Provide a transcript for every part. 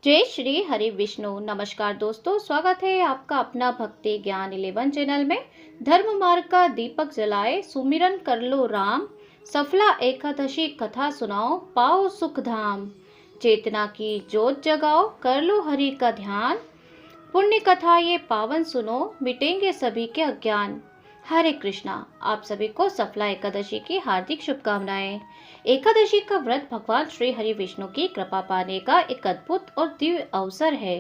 जय श्री हरि विष्णु। नमस्कार दोस्तों, स्वागत है आपका अपना भक्ति ज्ञान 11 चैनल में। धर्म मार्ग का दीपक जलाए, सुमिरन कर लो राम, सफला एकादशी कथा सुनाओ, पाओ सुख धाम। चेतना की जोत जगाओ, कर लो हरि का ध्यान, पुण्य कथा ये पावन सुनो, मिटेंगे सभी के अज्ञान। हरे कृष्णा। आप सभी को सफला एकादशी की हार्दिक शुभकामनाएं। एकादशी का व्रत भगवान श्री हरि विष्णु की कृपा पाने का एक अद्भुत और दिव्य अवसर है।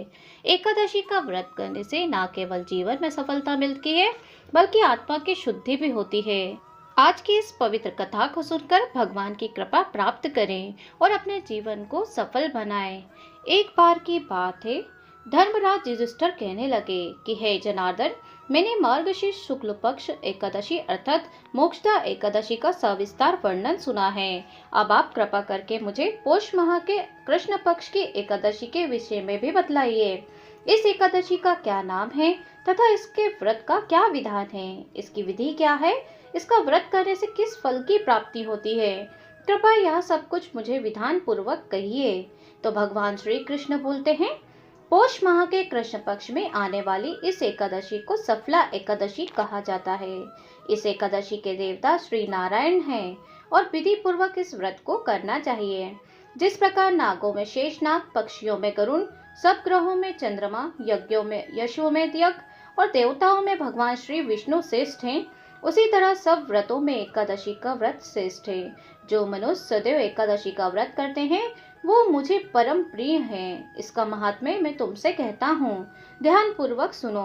एकादशी का व्रत करने से न केवल जीवन में सफलता मिलती है, बल्कि आत्मा की शुद्धि भी होती है। आज की इस पवित्र कथा को सुनकर भगवान की कृपा प्राप्त करें और अपने जीवन को सफल बनाएं। एक बार की बात है, धर्मराज युधिष्ठिर कहने लगे कि हे जनार्दन, मैंने मार्गशीर्ष शुक्ल पक्ष एकादशी अर्थात मोक्षदा एकादशी का सविस्तार वर्णन सुना है। अब आप कृपा करके मुझे पौष माह के कृष्ण पक्ष की एकादशी के विषय में भी बतलाइए। इस एकादशी का क्या नाम है तथा इसके व्रत का क्या विधान है, इसकी विधि क्या है, इसका व्रत करने से किस फल की प्राप्ति होती है। कृपया यह सब कुछ मुझे विधान पूर्वक कहिए। तो भगवान श्री कृष्ण बोलते हैं, पौष माह के कृष्ण पक्ष में आने वाली इस एकादशी को सफला एकादशी कहा जाता है। इस एकादशी के देवता श्री नारायण हैं और विधि पूर्वक इस व्रत को करना चाहिए। जिस प्रकार नागों में शेषनाग, पक्षियों में गरुण, सब ग्रहों में चंद्रमा, यज्ञों में यशोमेध यज्ञ और देवताओं में भगवान श्री विष्णु श्रेष्ठ हैं, उसी तरह सब व्रतों में एकादशी का व्रत श्रेष्ठ है। जो मनुष्य सदैव एकादशी का व्रत करते हैं वो मुझे परम प्रिय हैं। इसका महात्म्य मैं तुमसे कहता हूँ, ध्यान पूर्वक सुनो।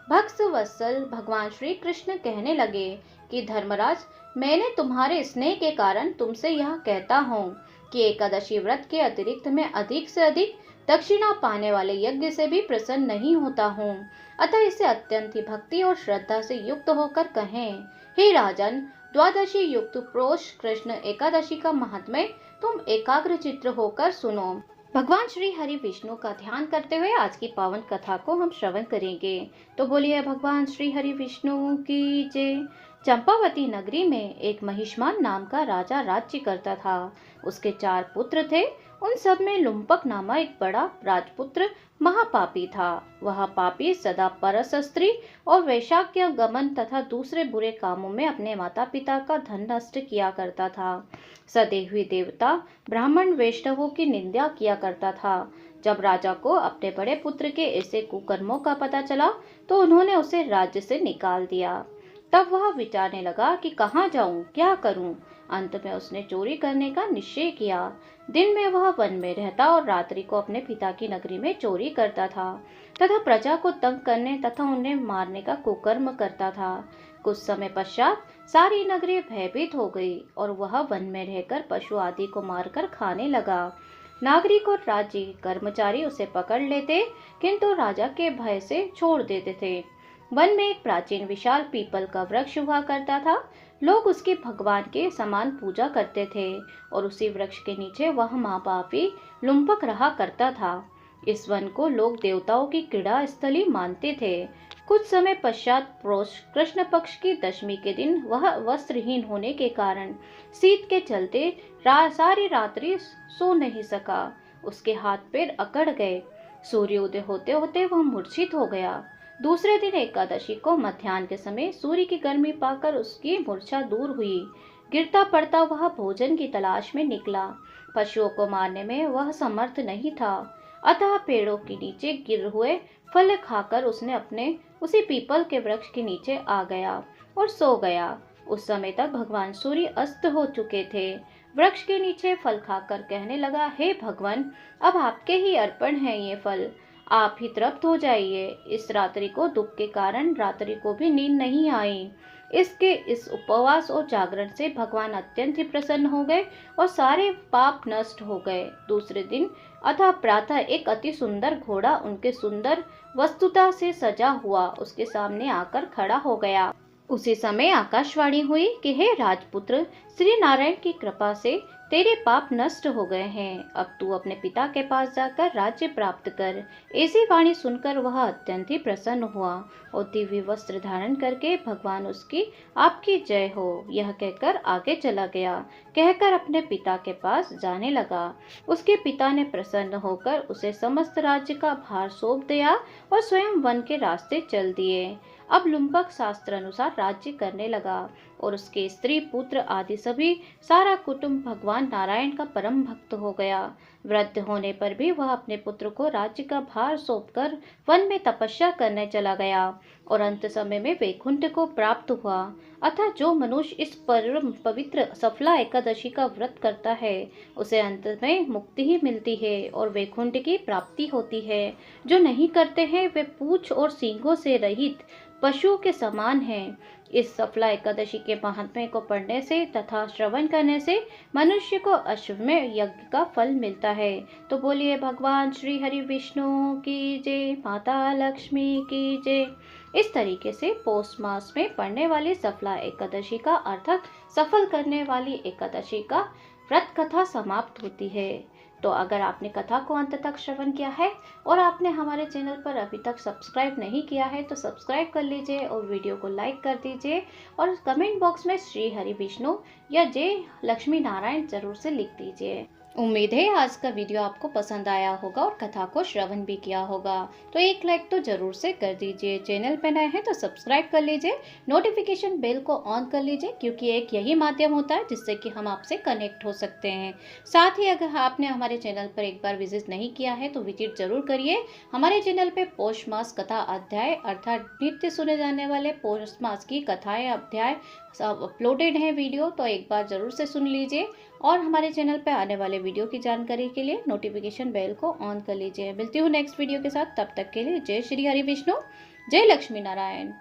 भक्त वत्सल भगवान श्री कृष्ण कहने लगे कि धर्मराज, मैंने तुम्हारे स्नेह के कारण तुमसे यह कहता हूँ कि एकादशी व्रत के अतिरिक्त मैं अधिक से अधिक दक्षिणा पाने वाले यज्ञ से भी प्रसन्न नहीं होता हूँ। अतः इसे अत्यंत ही भक्ति और श्रद्धा से युक्त होकर कहें। हे राजन, द्वादशी युक्त पौष कृष्ण एकादशी का महात्म्य तुम एकाग्र चित्र होकर सुनो। भगवान श्री हरि विष्णु का ध्यान करते हुए आज की पावन कथा को हम श्रवण करेंगे। तो बोलिए भगवान श्री हरि विष्णु की जय। चंपावती नगरी में एक महिष्मान नाम का राजा राज्य करता था। उसके 4 पुत्र थे। उन सब में लुम्पक नामा एक बड़ा राजपुत्र महापापी था। वह पापी सदा परस्त्री और वैशाख्य गमन तथा दूसरे बुरे कामों में अपने माता पिता का धन नष्ट किया करता था। सदैव देवता, ब्राह्मण, वैष्णवों की निंदा किया करता था। जब राजा को अपने बड़े पुत्र के ऐसे कुकर्मों का पता चला तो उन्होंने उसे राज्य से निकाल दिया। तब वह विचारने लगा कि कहाँ जाऊं, क्या करूं। अंत में उसने चोरी करने का निश्चय किया। दिन में वह वन में रहता और रात्रि को अपने पिता की नगरी में चोरी करता था तथा प्रजा को तंग करने तथा उन्हें मारने का कुकर्म करता था। कुछ समय पश्चात सारी नगरी भयभीत हो गई और वह वन में रहकर पशु आदि को मारकर खाने लगा। नागरिक और राज्य कर्मचारी उसे पकड़ लेते, किंतु राजा के भय से छोड़ देते थे। वन में एक प्राचीन विशाल पीपल का वृक्ष हुआ करता था। लोग उसकी भगवान के समान पूजा करते थे और उसी वृक्ष के नीचे वह महापापी लुम्पक रहा करता था। इस वन को लोग देवताओं की क्रीड़ा स्थली मानते थे। कुछ समय पश्चात पौष कृष्ण पक्ष की दशमी के दिन वह वस्त्रहीन होने के कारण शीत के चलते सारी रात्रि सो नहीं सका। उसके हाथ पैर अकड़ गए। सूर्योदय होते होते वह मूर्छित हो गया। दूसरे दिन एकादशी को मध्याह्न के समय सूर्य की गर्मी पाकर उसकी मूर्छा दूर हुई। गिरता पड़ता वह भोजन की तलाश में निकला। पशुओं को मारने में वह समर्थ नहीं था, अतः पेड़ों के नीचे गिर हुए फल खाकर उसने अपने उसी पीपल के वृक्ष के नीचे आ गया और सो गया। उस समय तक भगवान सूर्य अस्त हो चुके थे। वृक्ष के नीचे फल खाकर कहने लगा, हे भगवान, अब आपके ही अर्पण है ये फल, आप ही तृप्त हो जाइए। इस रात्रि को दुख के कारण रात्रि को भी नींद नहीं आई। इस उपवास और जागरण से भगवान अत्यंत ही प्रसन्न हो गए और सारे पाप नष्ट हो गए। दूसरे दिन अतः प्रातः एक अति सुंदर घोड़ा उनके सुंदर वस्तुता से सजा हुआ उसके सामने आकर खड़ा हो गया। उसी समय आकाशवाणी हुई कि हे राजपुत्र, श्री नारायण की कृपा से तेरे पाप नष्ट हो गए हैं, अब तू अपने पिता के पास जाकर राज्य प्राप्त कर। ऐसी वाणी सुनकर वह अत्यंत ही प्रसन्न हुआ और दिव्य वस्त्र धारण करके भगवान उसकी आपकी जय हो यह कहकर आगे चला गया। कहकर अपने पिता के पास जाने लगा। उसके पिता ने प्रसन्न होकर उसे समस्त राज्य का भार सौंप दिया और स्वयं वन के रास्ते चल दिए। अब लुम्बक शास्त्र अनुसार राज्य करने लगा और उसके स्त्री पुत्र आदि सभी सारा कुटुंब भगवान नारायण का परम भक्त हो गया। वृद्ध होने पर भी वह अपने पुत्र को राज्य का भार सौंपकर वन में तपस्या करने चला गया और अंत समय में वैकुंठ को प्राप्त हुआ। अतः जो मनुष्य इस परम पवित्र सफला एकादशी का व्रत करता है उसे अंत में मुक्ति ही मिलती है और वैकुंठ की प्राप्ति होती है। जो नहीं करते हैं वे पूंछ और सींगों से रहित पशुओं के समान हैं। इस सफला एकादशी के महात्म्य को पढ़ने से तथा श्रवण करने से मनुष्य को अश्वमेध यज्ञ का फल मिलता है। तो बोलिए भगवान श्री हरि विष्णु की जय, माता लक्ष्मी की जय। इस तरीके से पौष मास में पड़ने वाली सफला एकादशी का अर्थात सफल करने वाली एकादशी का व्रत कथा समाप्त होती है। तो अगर आपने कथा को अंत तक श्रवण किया है और आपने हमारे चैनल पर अभी तक सब्सक्राइब नहीं किया है तो सब्सक्राइब कर लीजिए और वीडियो को लाइक कर दीजिए और कमेंट बॉक्स में श्री हरि विष्णु या जय लक्ष्मी नारायण जरूर से लिख दीजिए। उम्मीद है आज का वीडियो आपको पसंद आया होगा और कथा को श्रवण भी किया होगा। तो एक लाइक तो जरूर से कर दीजिए। चैनल पर नए हैं तो सब्सक्राइब कर लीजिए, नोटिफिकेशन बेल को ऑन कर लीजिए क्योंकि एक यही माध्यम होता है जिससे कि हम आपसे कनेक्ट हो सकते हैं। साथ ही अगर आपने हमारे चैनल पर एक बार विजिट नहीं किया है तो विजिट जरूर करिए। हमारे चैनल पे पौष मास कथा अध्याय अर्थात नित्य सुने जाने वाले पौष मास की कथाएं अध्याय सब अपलोडेड है वीडियो, तो एक बार जरूर से सुन लीजिए और हमारे चैनल पे आने वाले वीडियो की जानकारी के लिए नोटिफिकेशन बेल को ऑन कर लीजिए। मिलती हूँ नेक्स्ट वीडियो के साथ, तब तक के लिए जय श्री हरि विष्णु, जय लक्ष्मी नारायण।